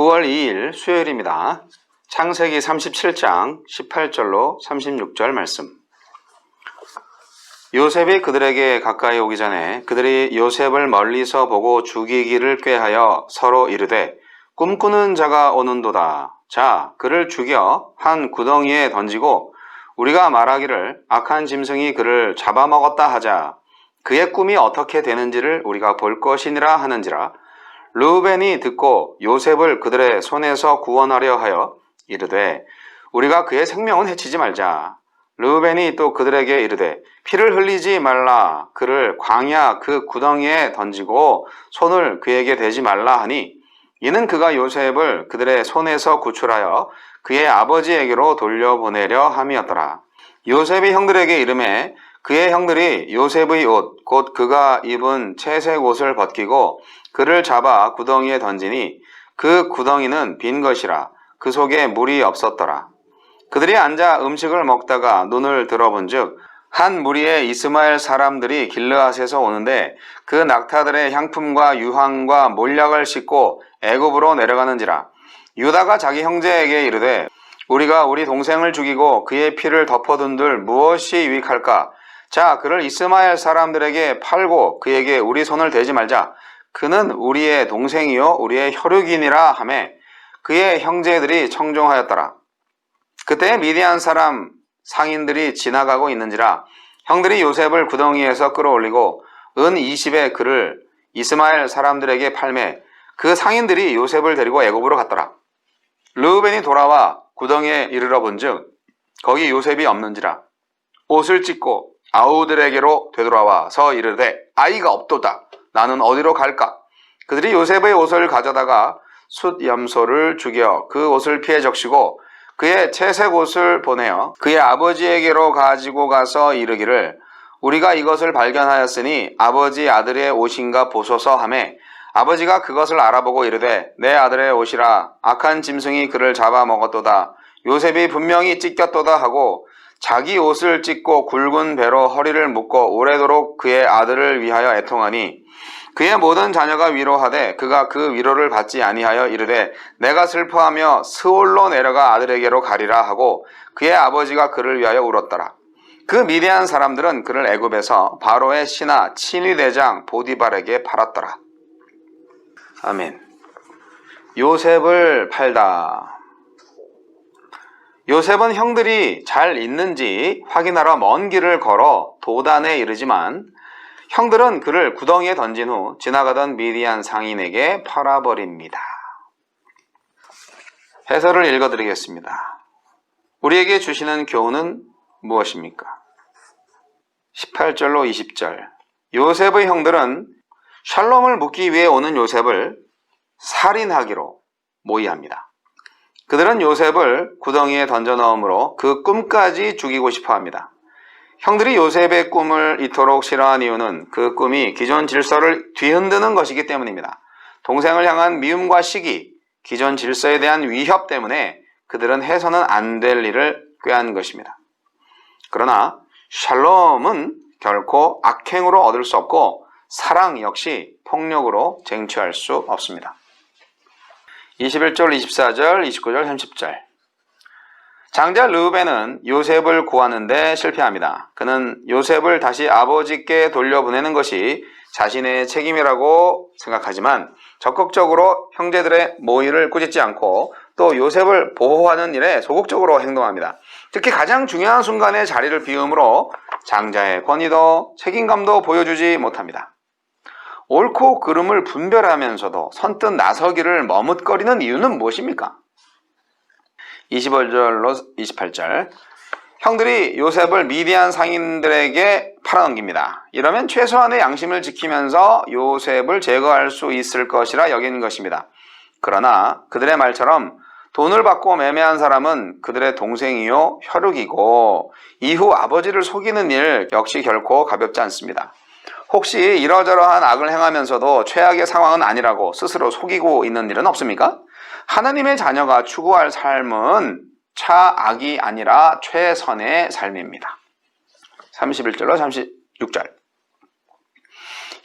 9월 2일 수요일입니다. 창세기 37장 18절로 36절 말씀. 요셉이 그들에게 가까이 오기 전에 그들이 요셉을 멀리서 보고 죽이기를 꾀하여 서로 이르되 꿈꾸는 자가 오는도다. 자, 그를 죽여 한 구덩이에 던지고 우리가 말하기를 악한 짐승이 그를 잡아먹었다 하자. 그의 꿈이 어떻게 되는지를 우리가 볼 것이니라 하는지라. 르우벤이 듣고 요셉을 그들의 손에서 구원하려 하여 이르되 우리가 그의 생명은 해치지 말자. 르우벤이 또 그들에게 이르되 피를 흘리지 말라. 그를 광야 그 구덩이에 던지고 손을 그에게 대지 말라 하니 이는 그가 요셉을 그들의 손에서 구출하여 그의 아버지에게로 돌려보내려 함이었더라. 요셉이 형들에게 이르매 그의 형들이 요셉의 옷 곧 그가 입은 채색 옷을 벗기고 그를 잡아 구덩이에 던지니 그 구덩이는 빈 것이라. 그 속에 물이 없었더라. 그들이 앉아 음식을 먹다가 눈을 들어본즉 한 무리의 이스마엘 사람들이 길르앗에서 오는데 그 낙타들의 향품과 유황과 몰약을 싣고 애굽으로 내려가는지라. 유다가 자기 형제에게 이르되 우리가 우리 동생을 죽이고 그의 피를 덮어둔들 무엇이 유익할까? 자, 그를 이스마엘 사람들에게 팔고 그에게 우리 손을 대지 말자. 그는 우리의 동생이요 우리의 혈육이니라 하매 그의 형제들이 청종하였더라. 그때 미디안 사람 상인들이 지나가고 있는지라. 형들이 요셉을 구덩이에서 끌어올리고 은 20에 그를 이스마엘 사람들에게 팔매 그 상인들이 요셉을 데리고 애굽으로 갔더라. 르우벤이 돌아와 구덩이에 이르러 본즉 거기 요셉이 없는지라. 옷을 찢고 아우들에게로 되돌아와서 이르되 아이가 없도다. 나는 어디로 갈까? 그들이 요셉의 옷을 가져다가 숫염소를 죽여 그 옷을 피해 적시고 그의 채색 옷을 보내어 그의 아버지에게로 가지고 가서 이르기를 우리가 이것을 발견하였으니 아버지 아들의 옷인가 보소서 하매 아버지가 그것을 알아보고 이르되 내 아들의 옷이라. 악한 짐승이 그를 잡아먹었도다. 요셉이 분명히 찢겼도다 하고 자기 옷을 찢고 굵은 배로 허리를 묶고 오래도록 그의 아들을 위하여 애통하니 그의 모든 자녀가 위로하되 그가 그 위로를 받지 아니하여 이르되 내가 슬퍼하며 스올로 내려가 아들에게로 가리라 하고 그의 아버지가 그를 위하여 울었더라. 그 미디안 사람들은 그를 애굽에서 바로의 신하 친위대장 보디발에게 팔았더라. 아멘. 요셉을 팔다. 요셉은 형들이 잘 있는지 확인하러 먼 길을 걸어 도단에 이르지만 형들은 그를 구덩이에 던진 후 지나가던 미디안 상인에게 팔아버립니다. 해설을 읽어드리겠습니다. 우리에게 주시는 교훈은 무엇입니까? 18절로 20절. 요셉의 형들은 샬롬을 묻기 위해 오는 요셉을 살인하기로 모의합니다. 그들은 요셉을 구덩이에 던져 넣음으로 그 꿈까지 죽이고 싶어 합니다. 형들이 요셉의 꿈을 이토록 싫어한 이유는 그 꿈이 기존 질서를 뒤흔드는 것이기 때문입니다. 동생을 향한 미움과 시기, 기존 질서에 대한 위협 때문에 그들은 해서는 안 될 일을 꾀한 것입니다. 그러나 샬롬은 결코 악행으로 얻을 수 없고 사랑 역시 폭력으로 쟁취할 수 없습니다. 21절, 24절, 29절, 30절. 장자 르우벤은 요셉을 구하는데 실패합니다. 그는 요셉을 다시 아버지께 돌려보내는 것이 자신의 책임이라고 생각하지만 적극적으로 형제들의 모의를 꾸짖지 않고 또 요셉을 보호하는 일에 소극적으로 행동합니다. 특히 가장 중요한 순간에 자리를 비움으로 장자의 권위도 책임감도 보여주지 못합니다. 옳고 그름을 분별하면서도 선뜻 나서기를 머뭇거리는 이유는 무엇입니까? 25절로 28절. 형들이 요셉을 미디안 상인들에게 팔아넘깁니다. 이러면 최소한의 양심을 지키면서 요셉을 제거할 수 있을 것이라 여긴 것입니다. 그러나 그들의 말처럼 돈을 받고 매매한 사람은 그들의 동생이요 혈육이고 이후 아버지를 속이는 일 역시 결코 가볍지 않습니다. 혹시 이러저러한 악을 행하면서도 최악의 상황은 아니라고 스스로 속이고 있는 일은 없습니까? 하나님의 자녀가 추구할 삶은 차악이 아니라 최선의 삶입니다. 31절로 36절.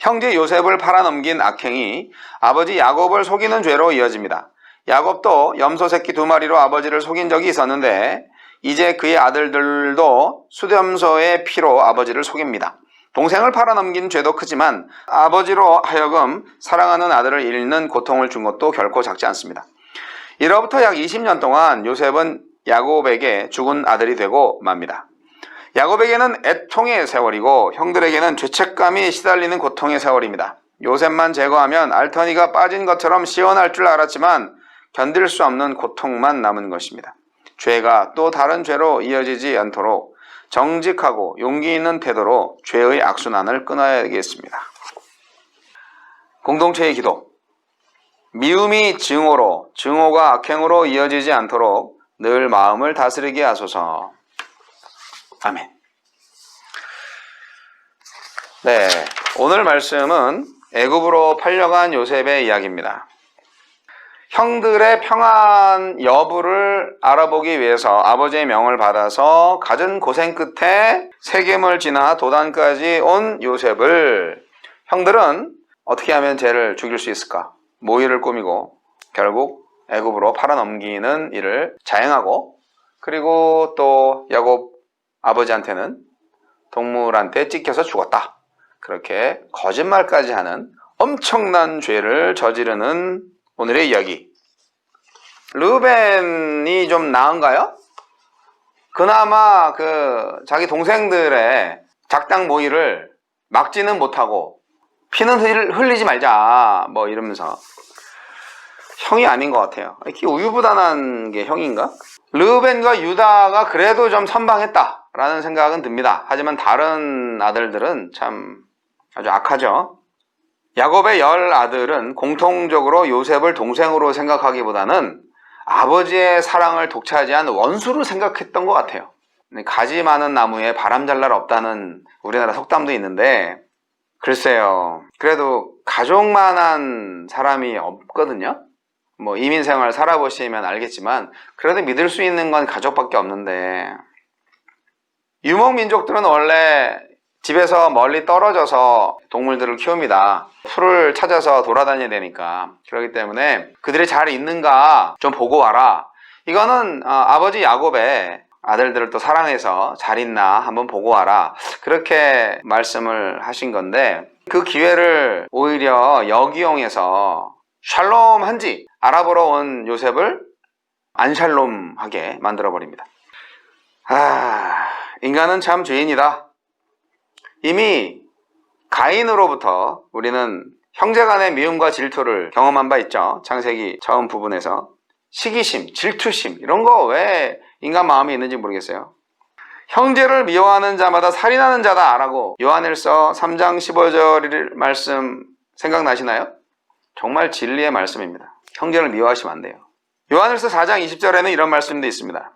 형제 요셉을 팔아넘긴 악행이 아버지 야곱을 속이는 죄로 이어집니다. 야곱도 염소 새끼 2마리로 아버지를 속인 적이 있었는데 이제 그의 아들들도 숫염소의 피로 아버지를 속입니다. 동생을 팔아넘긴 죄도 크지만 아버지로 하여금 사랑하는 아들을 잃는 고통을 준 것도 결코 작지 않습니다. 이로부터 약 20년 동안 요셉은 야곱에게 죽은 아들이 되고 맙니다. 야곱에게는 애통의 세월이고 형들에게는 죄책감이 시달리는 고통의 세월입니다. 요셉만 제거하면 알터니가 빠진 것처럼 시원할 줄 알았지만 견딜 수 없는 고통만 남은 것입니다. 죄가 또 다른 죄로 이어지지 않도록 정직하고 용기 있는 태도로 죄의 악순환을 끊어야겠습니다. 공동체의 기도. 미움이 증오로, 증오가 악행으로 이어지지 않도록 늘 마음을 다스리게 하소서. 아멘. 네, 오늘 말씀은 애굽으로 팔려간 요셉의 이야기입니다. 형들의 평안 여부를 알아보기 위해서 아버지의 명을 받아서 갖은 고생 끝에 세겜을 지나 도단까지 온 요셉을 형들은 어떻게 하면 쟤를 죽일 수 있을까? 모의를 꾸미고 결국 애굽으로 팔아넘기는 일을 자행하고, 그리고 또 야곱 아버지한테는 동물한테 찢겨서 죽었다, 그렇게 거짓말까지 하는 엄청난 죄를 저지르는 오늘의 이야기. 르우벤이 좀 나은가요? 그나마 자기 동생들의 작당 모의를 막지는 못하고 피는 흘리지 말자 뭐 이러면서, 형이 아닌 것 같아요. 이렇게 우유부단한 게 형인가? 르우벤과 유다가 그래도 좀 선방했다라는 생각은 듭니다. 하지만 다른 아들들은 참 아주 악하죠. 야곱의 10아들은 공통적으로 요셉을 동생으로 생각하기보다는 아버지의 사랑을 독차지한 원수로 생각했던 것 같아요. 가지 많은 나무에 바람 잘 날 없다는 우리나라 속담도 있는데, 글쎄요, 그래도 가족만한 사람이 없거든요. 뭐 이민생활 살아보시면 알겠지만 그래도 믿을 수 있는 건 가족밖에 없는데, 유목민족들은 원래 집에서 멀리 떨어져서 동물들을 키웁니다. 풀을 찾아서 돌아다녀야 되니까. 그렇기 때문에 그들이 잘 있는가 좀 보고 와라. 이거는 아버지 야곱의 아들들을 또 사랑해서 잘 있나 한번 보고 와라, 그렇게 말씀을 하신 건데, 그 기회를 오히려 역이용해서 샬롬한지 알아보러 온 요셉을 안샬롬하게 만들어버립니다. 인간은 참 죄인이다. 이미 가인으로부터 우리는 형제간의 미움과 질투를 경험한 바 있죠. 창세기 처음 부분에서. 시기심, 질투심, 이런 거 왜 인간 마음에 있는지 모르겠어요. 형제를 미워하는 자마다 살인하는 자다 라고 요한일서 3장 15절 말씀 생각나시나요? 정말 진리의 말씀입니다. 형제를 미워하시면 안 돼요. 요한일서 4장 20절에는 이런 말씀도 있습니다.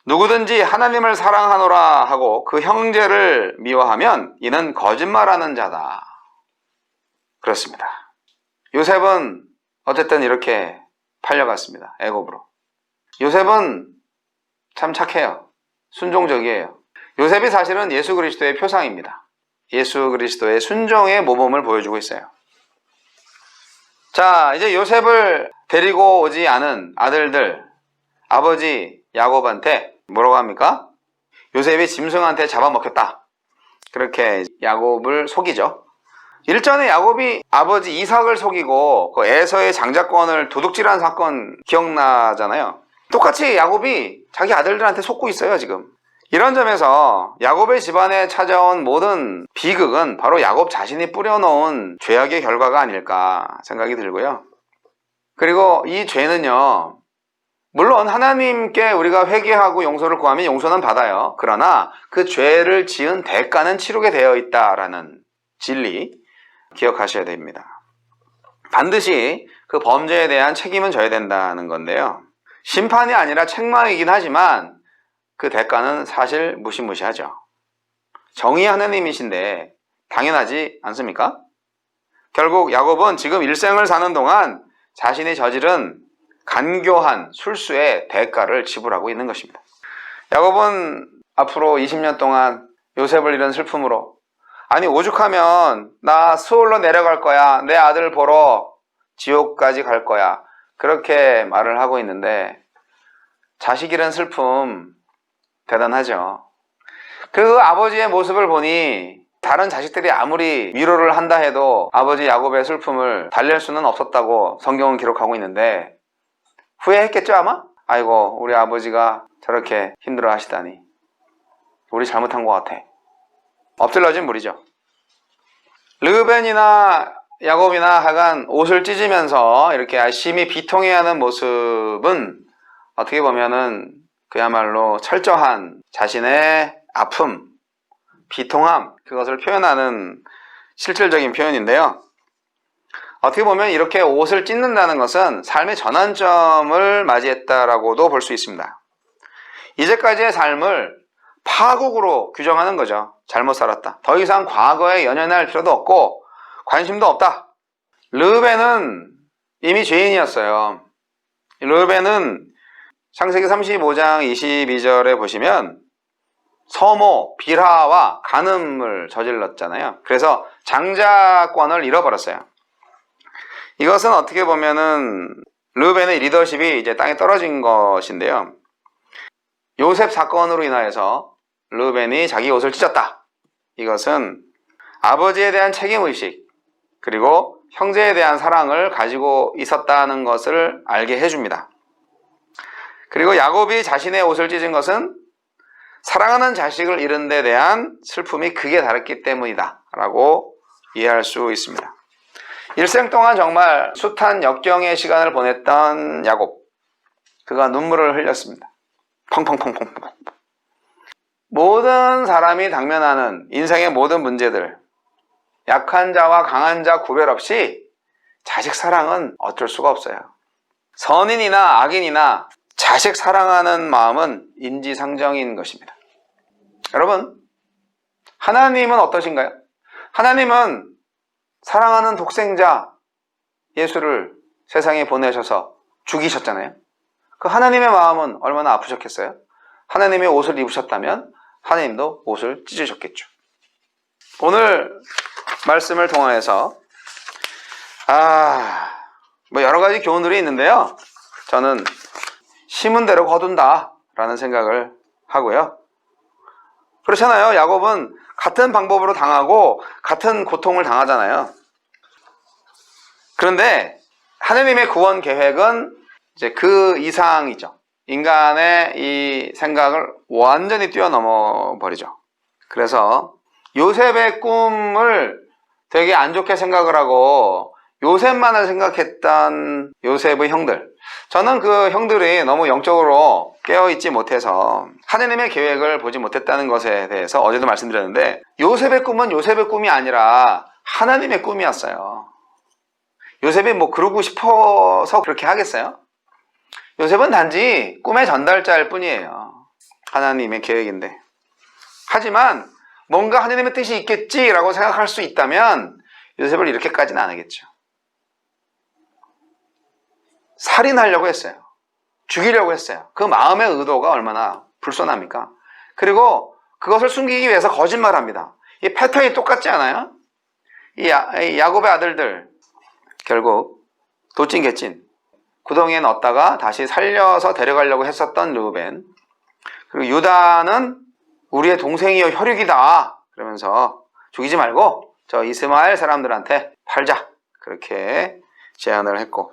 누구든지 하나님을 사랑하노라 하고 그 형제를 미워하면 이는 거짓말하는 자다. 그렇습니다. 요셉은 어쨌든 이렇게 팔려갔습니다. 애굽으로. 요셉은 참 착해요. 순종적이에요. 요셉이 사실은 예수 그리스도의 표상입니다. 예수 그리스도의 순종의 모범을 보여주고 있어요. 자, 이제 요셉을 데리고 오지 않은 아들들, 아버지 야곱한테 뭐라고 합니까? 요셉이 짐승한테 잡아먹혔다, 그렇게 야곱을 속이죠. 일전에 야곱이 아버지 이삭을 속이고 그 에서의 장자권을 도둑질한 사건 기억나잖아요. 똑같이 야곱이 자기 아들들한테 속고 있어요, 지금. 이런 점에서 야곱의 집안에 찾아온 모든 비극은 바로 야곱 자신이 뿌려놓은 죄악의 결과가 아닐까 생각이 들고요. 그리고 이 죄는요, 물론 하나님께 우리가 회개하고 용서를 구하면 용서는 받아요. 그러나 그 죄를 지은 대가는 치르게 되어 있다라는 진리 기억하셔야 됩니다. 반드시 그 범죄에 대한 책임은 져야 된다는 건데요. 심판이 아니라 책망이긴 하지만 그 대가는 사실 무시무시하죠. 정의의 하나님이신데 당연하지 않습니까? 결국 야곱은 지금 일생을 사는 동안 자신이 저지른 간교한 술수의 대가를 지불하고 있는 것입니다. 야곱은 앞으로 20년 동안 요셉을 잃은 슬픔으로, 아니 오죽하면 나 수올로 내려갈 거야, 내 아들 보러 지옥까지 갈 거야, 그렇게 말을 하고 있는데 자식 잃은 슬픔 대단하죠. 그 아버지의 모습을 보니 다른 자식들이 아무리 위로를 한다 해도 아버지 야곱의 슬픔을 달랠 수는 없었다고 성경은 기록하고 있는데 후회했겠죠 아마? 아이고 우리 아버지가 저렇게 힘들어 하시다니 우리 잘못한 것 같아. 엎질러진 물이죠. 르벤이나 야곱이나 하여간 옷을 찢으면서 이렇게 열심히 비통해하는 모습은 어떻게 보면은 그야말로 철저한 자신의 아픔, 비통함, 그것을 표현하는 실질적인 표현인데요. 어떻게 보면 이렇게 옷을 찢는다는 것은 삶의 전환점을 맞이했다라고도 볼 수 있습니다. 이제까지의 삶을 파국으로 규정하는 거죠. 잘못 살았다. 더 이상 과거에 연연할 필요도 없고 관심도 없다. 르벤은 이미 죄인이었어요. 르벤은 창세기 35장 22절에 보시면 서모, 빌하와 간음을 저질렀잖아요. 그래서 장자권을 잃어버렸어요. 이것은 어떻게 보면은 르벤의 리더십이 이제 땅에 떨어진 것인데요. 요셉 사건으로 인하여서 르벤이 자기 옷을 찢었다. 이것은 아버지에 대한 책임의식 그리고 형제에 대한 사랑을 가지고 있었다는 것을 알게 해줍니다. 그리고 야곱이 자신의 옷을 찢은 것은 사랑하는 자식을 잃은 데 대한 슬픔이 극에 달했기 때문이다 라고 이해할 수 있습니다. 일생 동안 정말 숱한 역경의 시간을 보냈던 야곱, 그가 눈물을 흘렸습니다. 펑펑펑펑펑. 모든 사람이 당면하는 인생의 모든 문제들, 약한 자와 강한 자 구별 없이 자식 사랑은 어쩔 수가 없어요. 선인이나 악인이나 자식 사랑하는 마음은 인지상정인 것입니다. 여러분, 하나님은 어떠신가요? 하나님은 사랑하는 독생자 예수를 세상에 보내셔서 죽이셨잖아요. 그 하나님의 마음은 얼마나 아프셨겠어요? 하나님의 옷을 입으셨다면 하나님도 옷을 찢으셨겠죠. 오늘 말씀을 통해서 여러 가지 교훈들이 있는데요. 저는 심은 대로 거둔다 라는 생각을 하고요. 그렇잖아요. 야곱은 같은 방법으로 당하고 같은 고통을 당하잖아요. 그런데 하나님의 구원 계획은 이제 그 이상이죠. 인간의 이 생각을 완전히 뛰어넘어 버리죠. 그래서 요셉의 꿈을 되게 안 좋게 생각을 하고 요셉만을 생각했던 요셉의 형들, 저는 그 형들이 너무 영적으로 깨어있지 못해서 하나님의 계획을 보지 못했다는 것에 대해서 어제도 말씀드렸는데, 요셉의 꿈은 요셉의 꿈이 아니라 하나님의 꿈이었어요. 요셉이 뭐 그러고 싶어서 그렇게 하겠어요? 요셉은 단지 꿈의 전달자일 뿐이에요. 하나님의 계획인데. 하지만 뭔가 하나님의 뜻이 있겠지라고 생각할 수 있다면 요셉을 이렇게까지는 안 하겠죠. 살인하려고 했어요. 죽이려고 했어요. 그 마음의 의도가 얼마나 불손합니까? 그리고 그것을 숨기기 위해서 거짓말합니다. 이 패턴이 똑같지 않아요? 이 야곱의 아들들 결국 도찐 개찐 구덩이에 넣었다가 다시 살려서 데려가려고 했었던 르우벤, 그리고 유다는 우리의 동생이요 혈육이다 그러면서 죽이지 말고 저 이스마엘 사람들한테 팔자 그렇게 제안을 했고,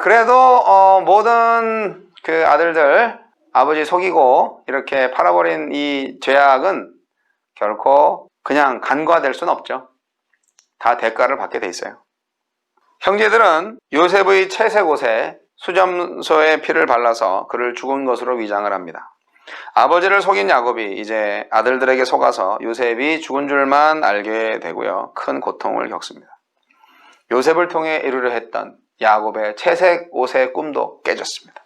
그래도 모든 그 아들들 아버지 속이고 이렇게 팔아버린 이 죄악은 결코 그냥 간과될 수는 없죠. 다 대가를 받게 돼 있어요. 형제들은 요셉의 채색 옷에 수점소의 피를 발라서 그를 죽은 것으로 위장을 합니다. 아버지를 속인 야곱이 이제 아들들에게 속아서 요셉이 죽은 줄만 알게 되고요. 큰 고통을 겪습니다. 요셉을 통해 이루려 했던 야곱의 채색 옷의 꿈도 깨졌습니다.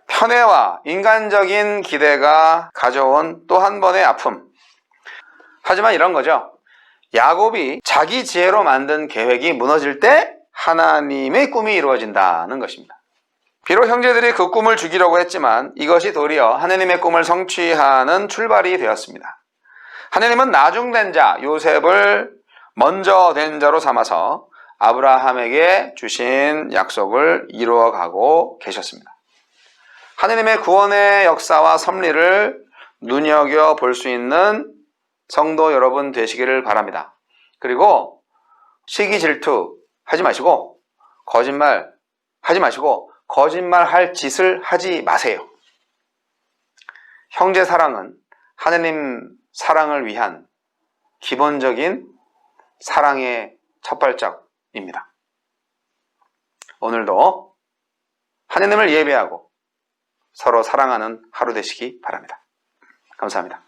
편애와 인간적인 기대가 가져온 또 한 번의 아픔. 하지만 이런 거죠. 야곱이 자기 지혜로 만든 계획이 무너질 때 하나님의 꿈이 이루어진다는 것입니다. 비록 형제들이 그 꿈을 죽이려고 했지만 이것이 도리어 하나님의 꿈을 성취하는 출발이 되었습니다. 하나님은 나중된 자 요셉을 먼저 된 자로 삼아서 아브라함에게 주신 약속을 이루어가고 계셨습니다. 하느님의 구원의 역사와 섭리를 눈여겨볼 수 있는 성도 여러분 되시기를 바랍니다. 그리고 시기 질투 하지 마시고 거짓말 하지 마시고 거짓말할 짓을 하지 마세요. 형제 사랑은 하느님 사랑을 위한 기본적인 사랑의 첫 발짝입니다. 오늘도 하느님을 예배하고 서로 사랑하는 하루 되시기 바랍니다. 감사합니다.